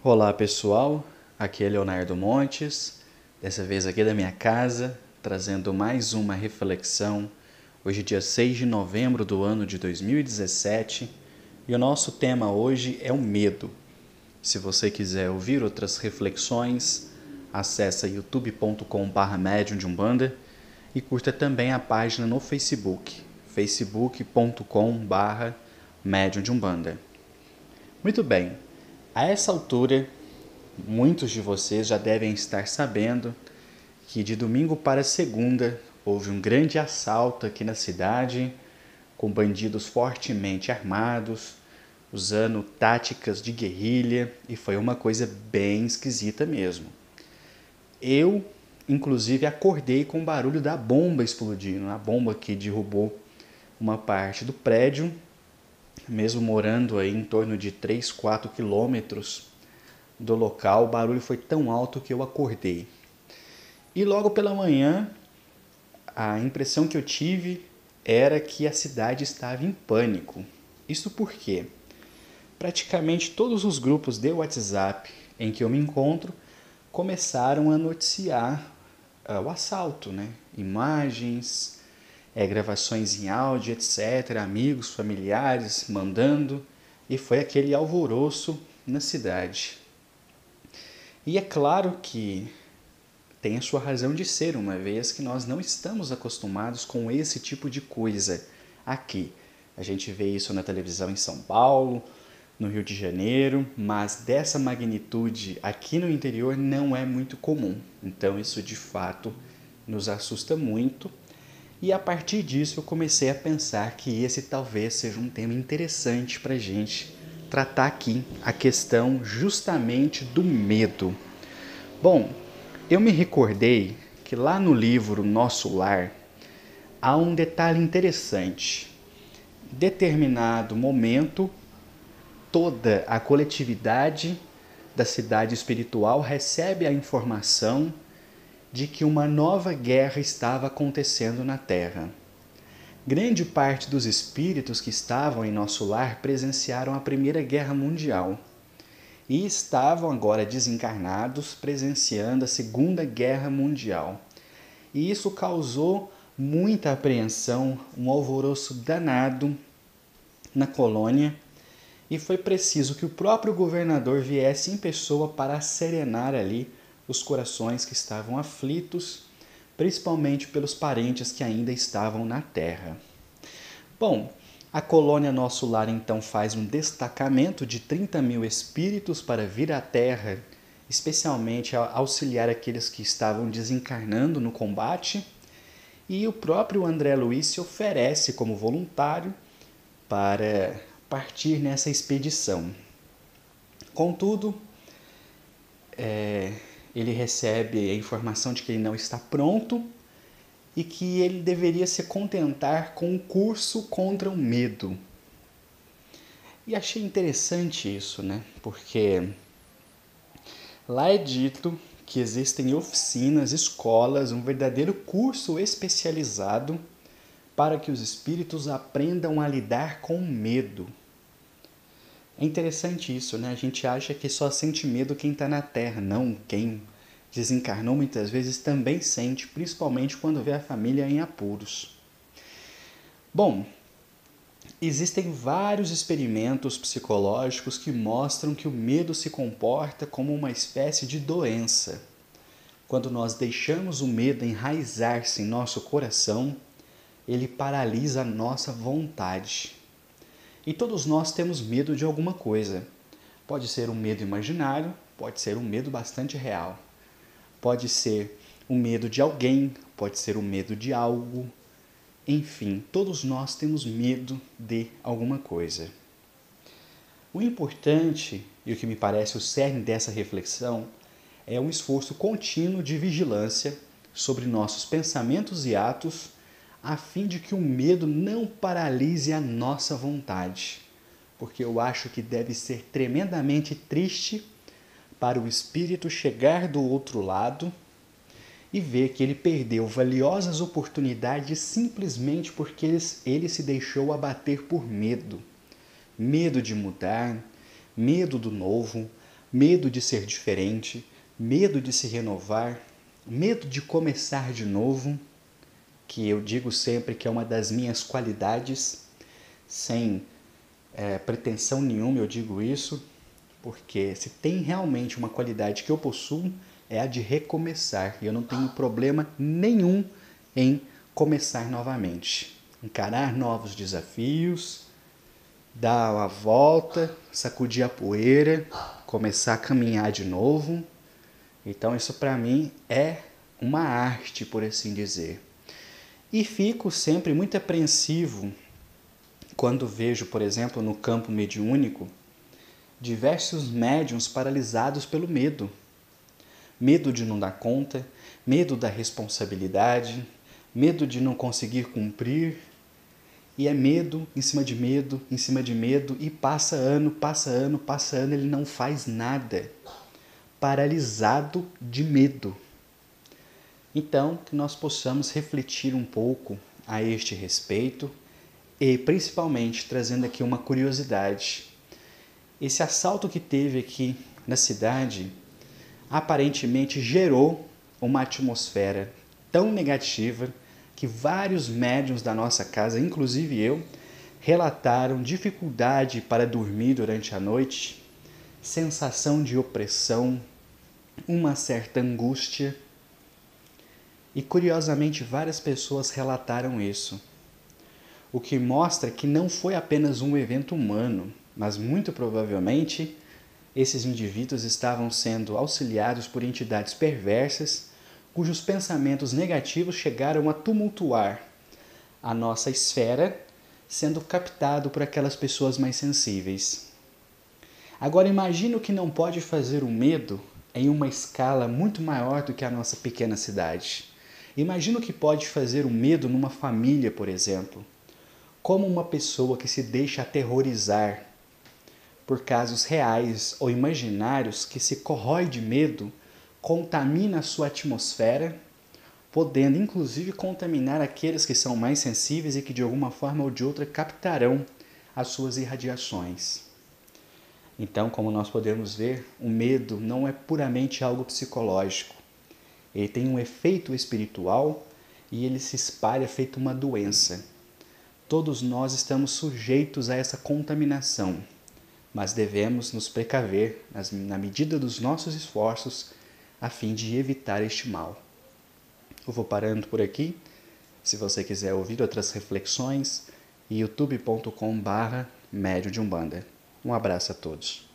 Olá pessoal, aqui é Leonardo Montes, dessa vez aqui da minha casa, trazendo mais uma reflexão, hoje dia 6 de novembro do ano de 2017, e o nosso tema hoje é o medo. Se você quiser ouvir outras reflexões, acessa youtube.com/medium de Umbanda e curta também a página no Facebook, facebook.com/medium de Umbanda. Muito bem, a essa altura, muitos de vocês já devem estar sabendo que de domingo para segunda houve um grande assalto aqui na cidade, com bandidos fortemente armados, usando táticas de guerrilha, e foi uma coisa bem esquisita mesmo. Eu, inclusive, acordei com o barulho da bomba explodindo, a bomba que derrubou uma parte do prédio, mesmo morando aí em torno de 3, 4 quilômetros do local, o barulho foi tão alto que eu acordei. E logo pela manhã, a impressão que eu tive era que a cidade estava em pânico. Isso porque praticamente todos os grupos de WhatsApp em que eu me encontro começaram a noticiar o assalto, né? Imagens, gravações em áudio, etc. Amigos, familiares mandando, e foi aquele alvoroço na cidade. E é claro que tem a sua razão de ser, uma vez que nós não estamos acostumados com esse tipo de coisa aqui. A gente vê isso na televisão em São Paulo, no Rio de Janeiro, mas dessa magnitude aqui no interior não é muito comum. Então isso de fato nos assusta muito. E a partir disso eu comecei a pensar que esse talvez seja um tema interessante para a gente tratar aqui, a questão justamente do medo. Bom, eu me recordei que lá no livro Nosso Lar há um detalhe interessante. Em determinado momento, toda a coletividade da cidade espiritual recebe a informação de que uma nova guerra estava acontecendo na Terra. Grande parte dos espíritos que estavam em Nosso Lar presenciaram a Primeira Guerra Mundial e estavam agora desencarnados presenciando a Segunda Guerra Mundial. E isso causou muita apreensão, um alvoroço danado na colônia, e foi preciso que o próprio governador viesse em pessoa para serenar ali os corações que estavam aflitos, principalmente pelos parentes que ainda estavam na terra. Bom, a colônia Nosso Lar então faz um destacamento de 30 mil espíritos para vir à Terra, especialmente auxiliar aqueles que estavam desencarnando no combate, e o próprio André Luiz se oferece como voluntário para partir nessa expedição. Contudo, ele recebe a informação de que ele não está pronto e que ele deveria se contentar com um curso contra o medo. E achei interessante isso, né? Porque lá é dito que existem oficinas, escolas, um verdadeiro curso especializado para que os espíritos aprendam a lidar com o medo. É interessante isso, né? A gente acha que só sente medo quem está na Terra. Não, quem desencarnou muitas vezes também sente, principalmente quando vê a família em apuros. Bom, existem vários experimentos psicológicos que mostram que o medo se comporta como uma espécie de doença. Quando nós deixamos o medo enraizar-se em nosso coração, ele paralisa a nossa vontade. E todos nós temos medo de alguma coisa. Pode ser um medo imaginário, pode ser um medo bastante real. Pode ser o medo de alguém, pode ser o medo de algo. Enfim, todos nós temos medo de alguma coisa. O importante, e o que me parece o cerne dessa reflexão, é um esforço contínuo de vigilância sobre nossos pensamentos e atos, a fim de que o medo não paralise a nossa vontade. Porque eu acho que deve ser tremendamente triste para o espírito chegar do outro lado e ver que ele perdeu valiosas oportunidades simplesmente porque ele se deixou abater por medo. Medo de mudar, medo do novo, medo de ser diferente, medo de se renovar, medo de começar de novo, que eu digo sempre que é uma das minhas qualidades, sem pretensão nenhuma eu digo isso, porque se tem realmente uma qualidade que eu possuo, é a de recomeçar. E eu não tenho problema nenhum em começar novamente. Encarar novos desafios, dar a volta, sacudir a poeira, começar a caminhar de novo. Então isso para mim é uma arte, por assim dizer. E fico sempre muito apreensivo quando vejo, por exemplo, no campo mediúnico, diversos médiuns paralisados pelo medo. Medo de não dar conta, medo da responsabilidade, medo de não conseguir cumprir. E é medo em cima de medo, em cima de medo, e passa ano, passa ano, passa ano, ele não faz nada. Paralisado de medo. Então, que nós possamos refletir um pouco a este respeito e, principalmente, trazendo aqui uma curiosidade. Esse assalto que teve aqui na cidade aparentemente gerou uma atmosfera tão negativa que vários médiuns da nossa casa, inclusive eu, relataram dificuldade para dormir durante a noite, sensação de opressão, uma certa angústia. E curiosamente várias pessoas relataram isso, o que mostra que não foi apenas um evento humano, mas muito provavelmente esses indivíduos estavam sendo auxiliados por entidades perversas, cujos pensamentos negativos chegaram a tumultuar a nossa esfera, sendo captado por aquelas pessoas mais sensíveis. Agora imagine o que não pode fazer o medo em uma escala muito maior do que a nossa pequena cidade. Imagina o que pode fazer o medo numa família, por exemplo. Como uma pessoa que se deixa aterrorizar por casos reais ou imaginários que se corrói de medo, contamina a sua atmosfera, podendo inclusive contaminar aqueles que são mais sensíveis e que de alguma forma ou de outra captarão as suas irradiações. Então, como nós podemos ver, o medo não é puramente algo psicológico. Ele tem um efeito espiritual e ele se espalha feito uma doença. Todos nós estamos sujeitos a essa contaminação, mas devemos nos precaver na medida dos nossos esforços a fim de evitar este mal. Eu vou parando por aqui. Se você quiser ouvir outras reflexões, youtube.com/Médium de Umbanda. Um abraço a todos.